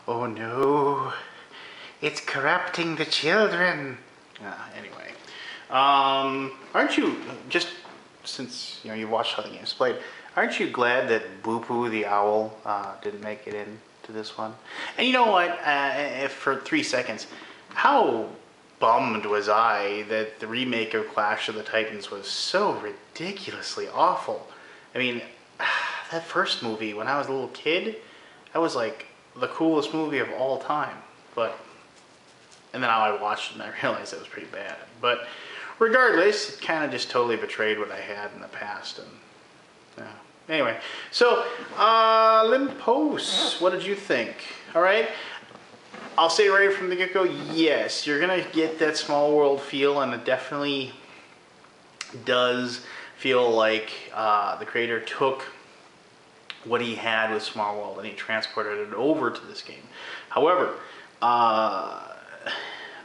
Oh no, it's corrupting the children. Anyway, aren't you, just since you watched how the game's played, aren't you glad that Boo Boo the owl didn't make it into this one? And you know what? For 3 seconds, how bummed was I that the remake of Clash of the Titans was so ridiculously awful. I mean, that first movie when I was a little kid, that was like the coolest movie of all time. And then I watched it and I realized it was pretty bad. But regardless, it kind of just totally betrayed what I had in the past. And yeah. Anyway, so Olympos, what did you think? All right. I'll say right from the get-go, yes, you're going to get that small world feel, and it definitely does feel like the creator took what he had with Small World and he transported it over to this game. However,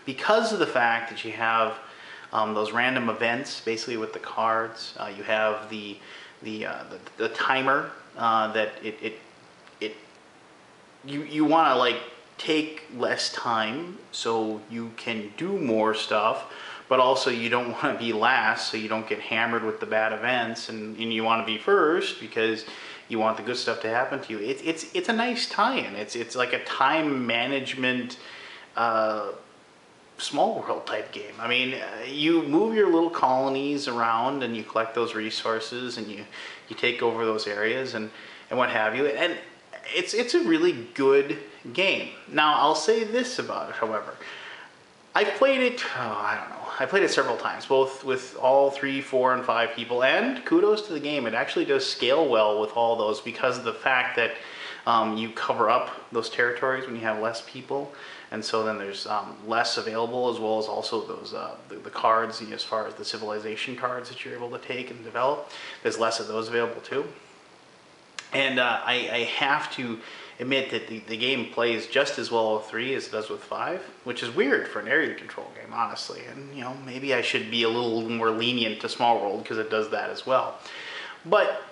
because of the fact that you have those random events, basically with the cards, you have the timer that you want to like take less time so you can do more stuff, but also you don't want to be last so you don't get hammered with the bad events, and you want to be first because you want the good stuff to happen to you. It's a nice tie-in. It's like a time management small world type game. I mean, you move your little colonies around and you collect those resources and you take over those areas and what have you. And it's a really good game. Now, I'll say this about it, however. I've played it, I don't know, I played it several times, both with all 3, 4, and 5 people, and kudos to the game. It actually does scale well with all those because of the fact that you cover up those territories when you have less people, and so then there's less available, as well as also those the cards, as far as the civilization cards that you're able to take and develop. There's less of those available too. And I have to admit that the game plays just as well with 3 as it does with 5, which is weird for an area control game, honestly. And maybe I should be a little more lenient to Small World because it does that as well. But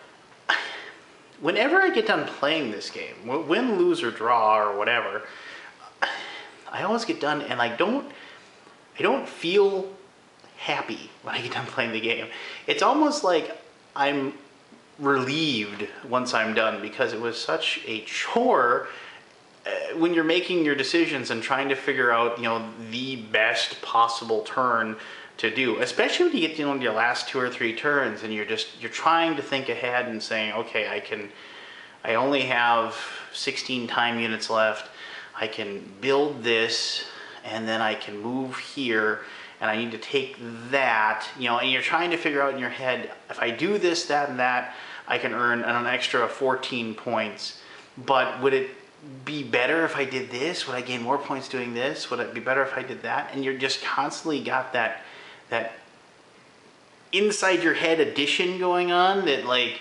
whenever I get done playing this game, win, lose, or draw, or whatever, I always get done and I don't feel happy when I get done playing the game. It's almost like I'm relieved once I'm done because it was such a chore when you're making your decisions and trying to figure out the best possible turn to do, especially when you get into your last 2 or 3 turns and you're trying to think ahead and saying, okay, I only have 16 time units left. I can build this and then I can move here and I need to take that, and you're trying to figure out in your head, if I do this, that, and that, I can earn an extra 14 points. But would it be better if I did this? Would I gain more points doing this? Would it be better if I did that? And you're just constantly got that inside your head addition going on that, like,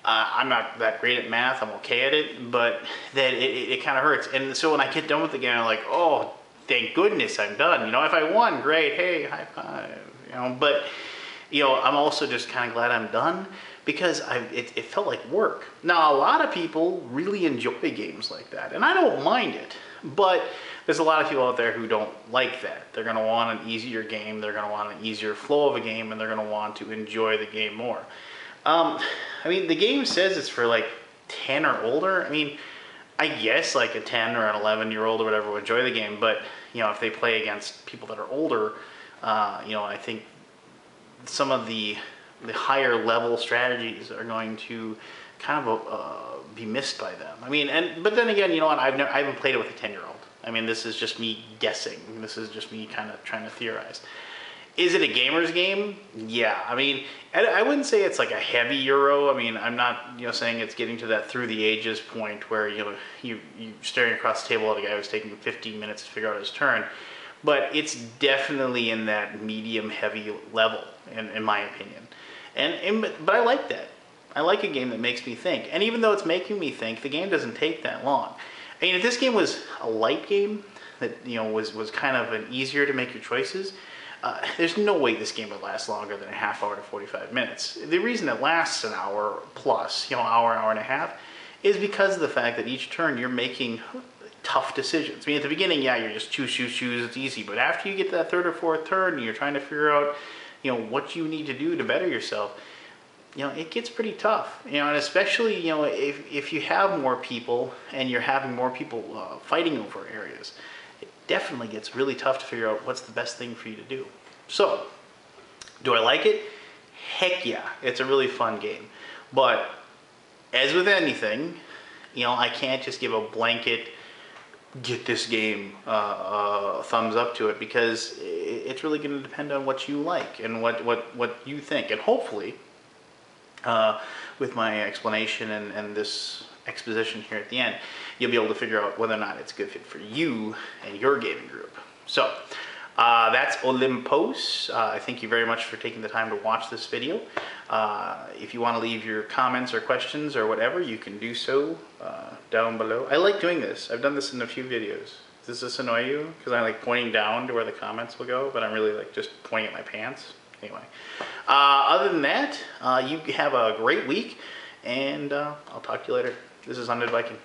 I'm not that great at math, I'm okay at it, but that it kind of hurts. And so when I get done with the game, I'm like, oh, thank goodness I'm done. If I won, great, hey, high five. But I'm also just kind of glad I'm done because it felt like work. Now, a lot of people really enjoy games like that, and I don't mind it, but there's a lot of people out there who don't like that. They're going to want an easier game, they're going to want an easier flow of a game, and they're going to want to enjoy the game more. I mean, the game says it's for like 10 or older. I mean, I guess like a 10 or an 11-year-old or whatever will enjoy the game, but if they play against people that are older, I think some of the higher level strategies are going to kind of be missed by them. I mean, but then again, I haven't played it with a 10-year-old. I mean, this is just me guessing. This is just me kind of trying to theorize. Is it a gamer's game? Yeah. I mean, I wouldn't say it's like a heavy Euro. I mean, I'm not saying it's getting to that through the ages point where you're staring across the table at a guy who's taking 15 minutes to figure out his turn. But it's definitely in that medium heavy level, in my opinion. But I like that. I like a game that makes me think. And even though it's making me think, the game doesn't take that long. I mean, if this game was a light game that was kind of an easier to make your choices, there's no way this game would last longer than a half hour to 45 minutes. The reason it lasts an hour plus, hour and a half, is because of the fact that each turn you're making tough decisions. I mean, at the beginning, yeah, you're just choose, it's easy. But after you get to that third or fourth turn and you're trying to figure out, what you need to do to better yourself, it gets pretty tough. And especially, if you have more people and you're having more people fighting over areas, it definitely gets really tough to figure out what's the best thing for you to do. So, do I like it? Heck yeah, it's a really fun game. But as with anything, I can't just give a blanket get this game thumbs up to it, because it's really going to depend on what you like and what you think. And hopefully, with my explanation and this exposition here at the end, you'll be able to figure out whether or not it's a good fit for you and your gaming group. So that's Olympos. Thank you very much for taking the time to watch this video. If you want to leave your comments or questions or whatever, you can do so down below. I like doing this. I've done this in a few videos. Does this annoy you? Because I'm like pointing down to where the comments will go, but I'm really like just pointing at my pants. Anyway, other than that, you have a great week, and I'll talk to you later. This is Undead Viking.